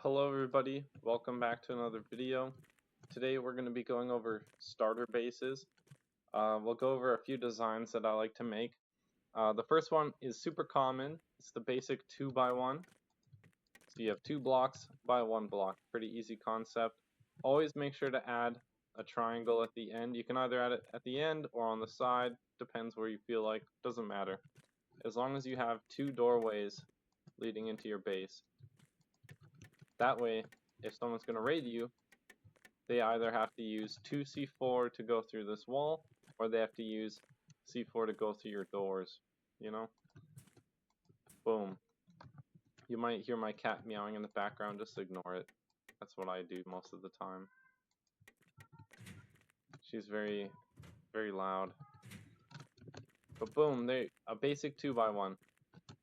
Hello everybody, welcome back to another video. Today we're going to be going over starter bases. We'll go over a few designs that I like to make. The first one is super common. It's the basic 2x1. So you have 2 blocks by 1 block. Pretty easy concept. Always make sure to add a triangle at the end. You can either add it at the end or on the side. Depends where you feel like. Doesn't matter. As long as you have 2 doorways leading into your base. That way, if someone's going to raid you, they either have to use 2c4 to go through this wall, or they have to use c4 to go through your doors, you know? Boom. You might hear my cat meowing in the background, just ignore it. That's what I do most of the time. She's very, very loud. But boom, there, a basic 2x1.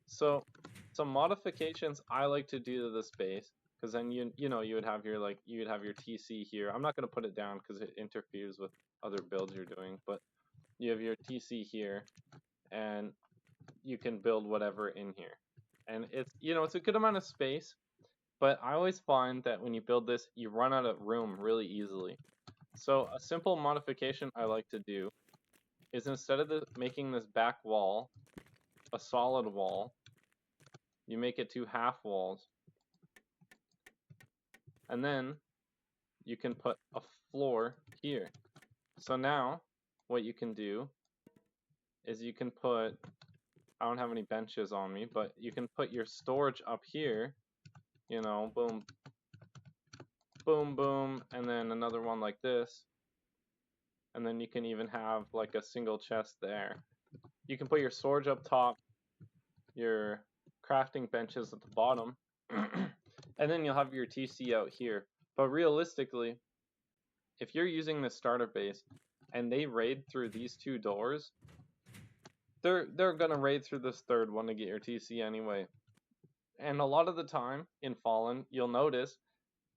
So, some modifications I like to do to this base, because then you know you would have your TC here. I'm not gonna put it down because it interferes with other builds you're doing, but you have your TC here, and you can build whatever in here. And it's a good amount of space, but I always find that when you build this, you run out of room really easily. So a simple modification I like to do is instead of making this back wall a solid wall, you make it 2 half walls. And then you can put a floor here. So now what you can do is you can put, I don't have any benches on me, but you can put your storage up here, you know, boom, boom, boom, and then another one like this. And then you can even have like a single chest there. You can put your storage up top, your crafting benches at the bottom, and then you'll have your TC out here. But realistically, if you're using the starter base and they raid through these 2 doors, they're gonna raid through this third one to get your TC anyway. And a lot of the time in Fallen, you'll notice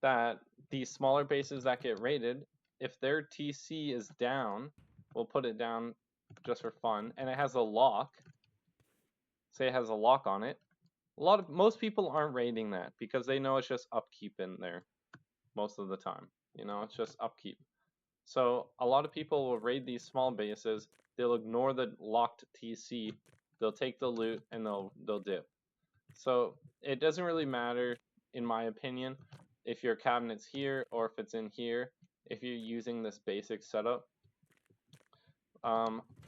that these smaller bases that get raided, if their TC is down, we'll put it down just for fun, and it has a lock, say it has a lock on it, most people aren't raiding that because they know it's just upkeep in there most of the time. You know, it's just upkeep. So a lot of people will raid these small bases, they'll ignore the locked TC, they'll take the loot, and they'll dip. So it doesn't really matter, in my opinion, if your cabinet's here or if it's in here, if you're using this basic setup. I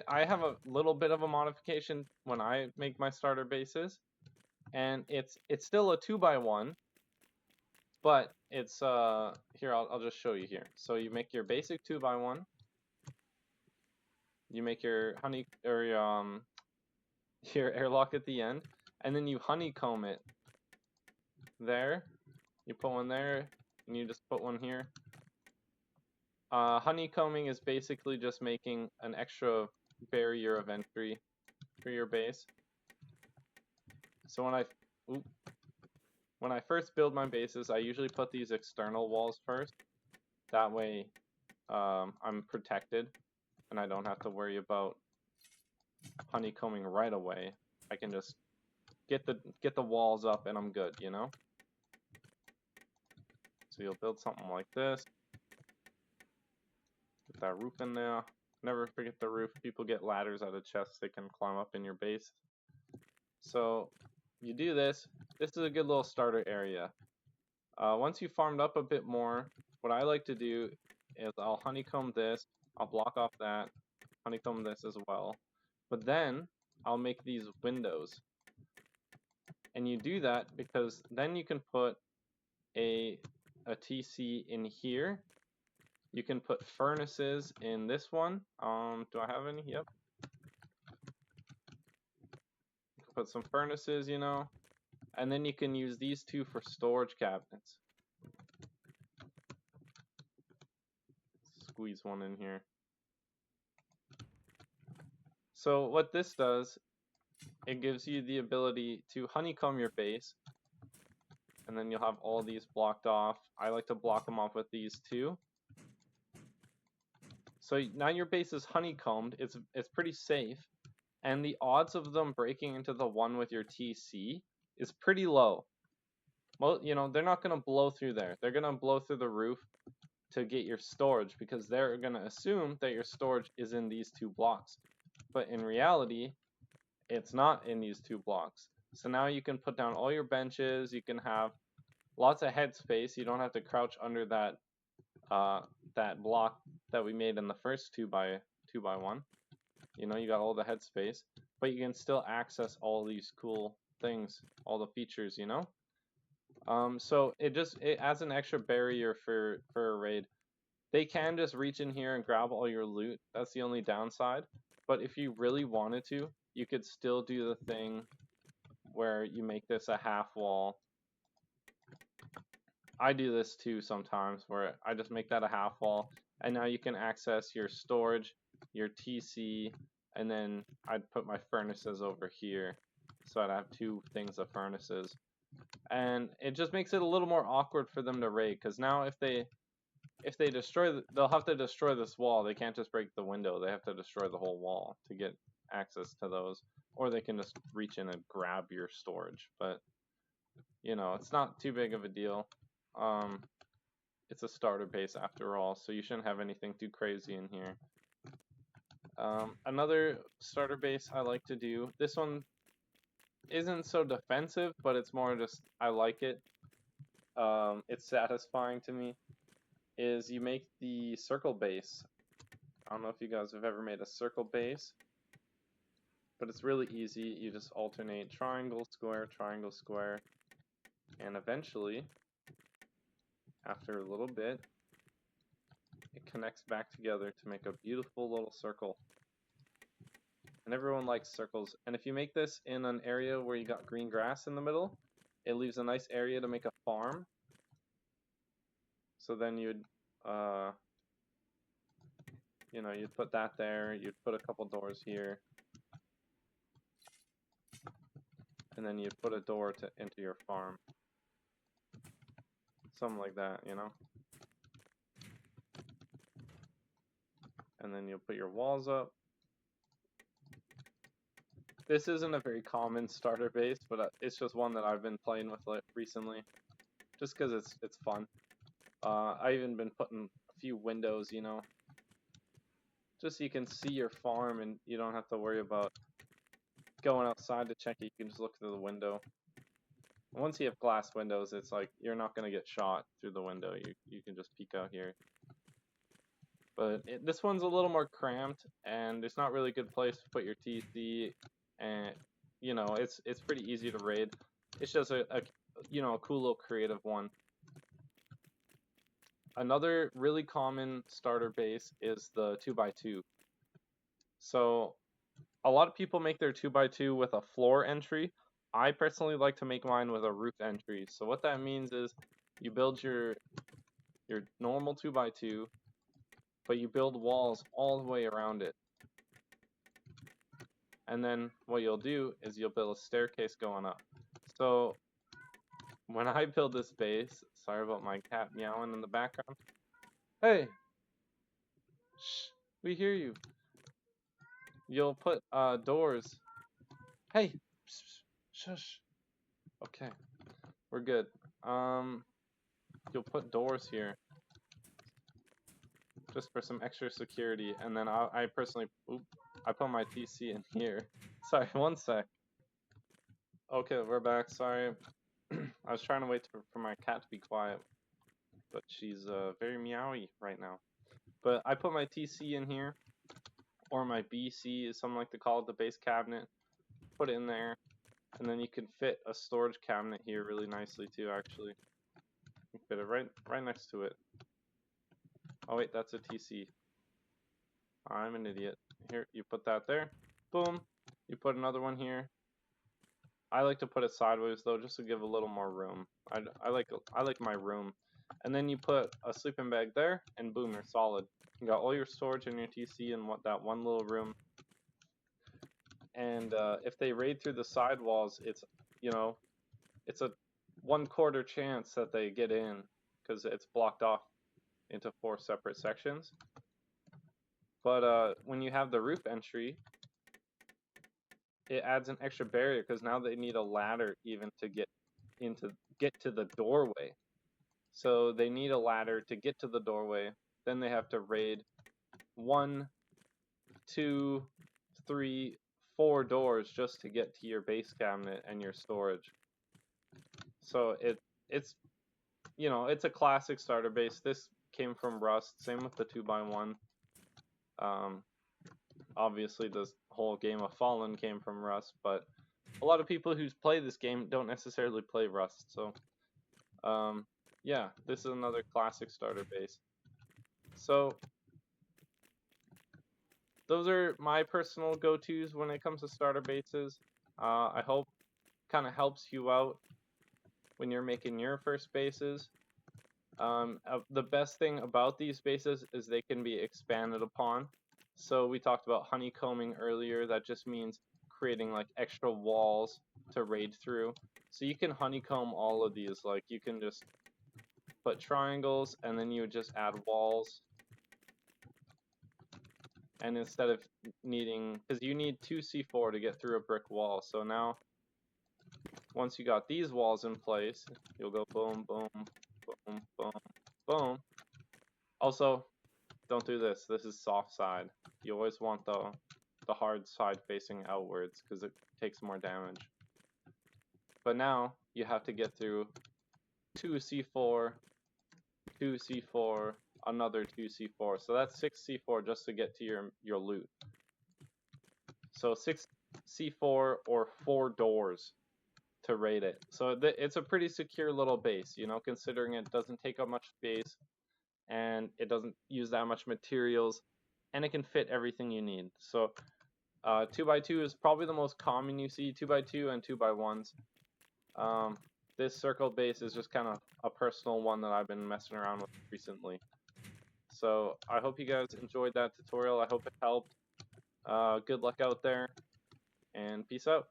have a little bit of a modification when I make my starter bases, and it's still a 2x1, but it's here I'll just show you here. So you make your basic 2x1, you make your your airlock at the end, and then you honeycomb it there. You put one there, and you just put one here. Honeycombing is basically just making an extra barrier of entry for your base. So when I first build my bases, I usually put these external walls first. That way, I'm protected, and I don't have to worry about honeycombing right away. I can just get the walls up, and I'm good, you know. So you'll build something like this. Get that roof in there. Never forget the roof. People get ladders out of chests they can climb up in your base. So you do this. This is a good little starter area. Once you farmed up a bit more, what I like to do is I'll honeycomb this. I'll block off that. Honeycomb this as well. But then I'll make these windows. And you do that because then you can put a TC in here. You can put furnaces in this one. Do I have any? Yep. Put some furnaces, you know. And then you can use these 2 for storage cabinets. Squeeze one in here. So what this does, it gives you the ability to honeycomb your base, and then you'll have all these blocked off. I like to block them off with these 2. So now your base is honeycombed. It's pretty safe, and the odds of them breaking into the one with your TC is pretty low. well, you know, they're not going to blow through there. They're going to blow through the roof to get your storage because they're going to assume that your storage is in these 2 blocks. But in reality, it's not in these 2 blocks. So now you can put down all your benches, you can have lots of headspace. You don't have to crouch under that that block that we made in the first 2x1. You know, you got all the headspace, but you can still access all these cool things, all the features, you know? So it adds an extra barrier for a raid. They can just reach in here and grab all your loot. That's the only downside. But if you really wanted to, you could still do the thing where you make this a half wall. I do this too sometimes where I just make that a half wall, and now you can access your storage, your TC, and then I'd put my furnaces over here. So I'd have 2 things of furnaces. And it just makes it a little more awkward for them to raid, because now if they destroy, they'll have to destroy this wall. They can't just break the window. They have to destroy the whole wall to get access to those, or they can just reach in and grab your storage. But you know, it's not too big of a deal. It's a starter base after all, so you shouldn't have anything too crazy in here. Another starter base I like to do, this one isn't so defensive, but it's more just, I like it. It's satisfying to me, is you make the circle base. I don't know if you guys have ever made a circle base, but it's really easy. You just alternate triangle, square, and eventually, after a little bit, it connects back together to make a beautiful little circle. And everyone likes circles. And if you make this in an area where you got green grass in the middle, it leaves a nice area to make a farm. So then you'd, you know, you'd put that there, you'd put a couple doors here, and then you'd put a door into your farm. Something like that, you know? And then you'll put your walls up. This isn't a very common starter base, but it's just one that I've been playing with recently, just because it's fun. I even been putting a few windows, you know, just so you can see your farm and you don't have to worry about going outside to check it. You can just look through the window. Once you have glass windows, it's like you're not gonna get shot through the window. You can just peek out here. But this one's a little more cramped, and there's not really a good place to put your TC, and you know it's pretty easy to raid. It's just a you know, a cool little creative one. Another really common starter base is the 2x2. So a lot of people make their 2x2 with a floor entry. I personally like to make mine with a roof entry. So what that means is you build your normal 2x2, but you build walls all the way around it. And then what you'll do is you'll build a staircase going up. So when I build this base, sorry about my cat meowing in the background. Hey! Shh! We hear you. You'll put doors. Hey! Shush. Okay. We're good. You'll put doors here. Just for some extra security, and then I personally, I put my TC in here. Sorry, one sec. Okay, we're back. Sorry, I was trying to wait for my cat to be quiet, but she's very meowy right now. But I put my TC in here, or my BC is something like to call it, the base cabinet. Put it in there, and then you can fit a storage cabinet here really nicely too. Actually, you can fit it right next to it. Oh wait, that's a TC. I'm an idiot. Here, you put that there. Boom. You put another one here. I like to put it sideways though, just to give a little more room. I like my room. And then you put a sleeping bag there, and boom, you're solid. You got all your storage and your TC in that one little room. And if they raid through the side walls, it's, you know, it's a 1/4 chance that they get in, because it's blocked off into 4 separate sections. But when you have the roof entry, it adds an extra barrier, because now they need a ladder even to get into get to the doorway. So they need a ladder to get to the doorway. Then they have to raid 1, 2, 3, 4 doors just to get to your base cabinet and your storage. So it's it's a classic starter base. This came from Rust. Same with the 2x1. Obviously, this whole game of Fallen came from Rust, but a lot of people who play this game don't necessarily play Rust. So, yeah, this is another classic starter base. So, those are my personal go-tos when it comes to starter bases. I hope kind of helps you out when you're making your first bases. The best thing about these bases is they can be expanded upon. So we talked about honeycombing earlier. That just means creating like extra walls to raid through. So you can honeycomb all of these. Like you can just put triangles and then you would just add walls. And instead of needing, because you need 2C4 to get through a brick wall. So now, once you got these walls in place, you'll go boom, boom, boom, boom, boom. Also, don't do this. This is soft side. You always want the hard side facing outwards because it takes more damage. But now you have to get through 2C4, 2C4, another 2C4. So that's 6C4 just to get to your loot. So 6C4 or 4 doors to raid it. So it's a pretty secure little base, considering it doesn't take up much space and it doesn't use that much materials and it can fit everything you need. So 2x2 is probably the most common you see, 2x2 and 2x1s. This circle base is just kind of a personal one that I've been messing around with recently. So I hope you guys enjoyed that tutorial. I hope it helped. Good luck out there, and peace out.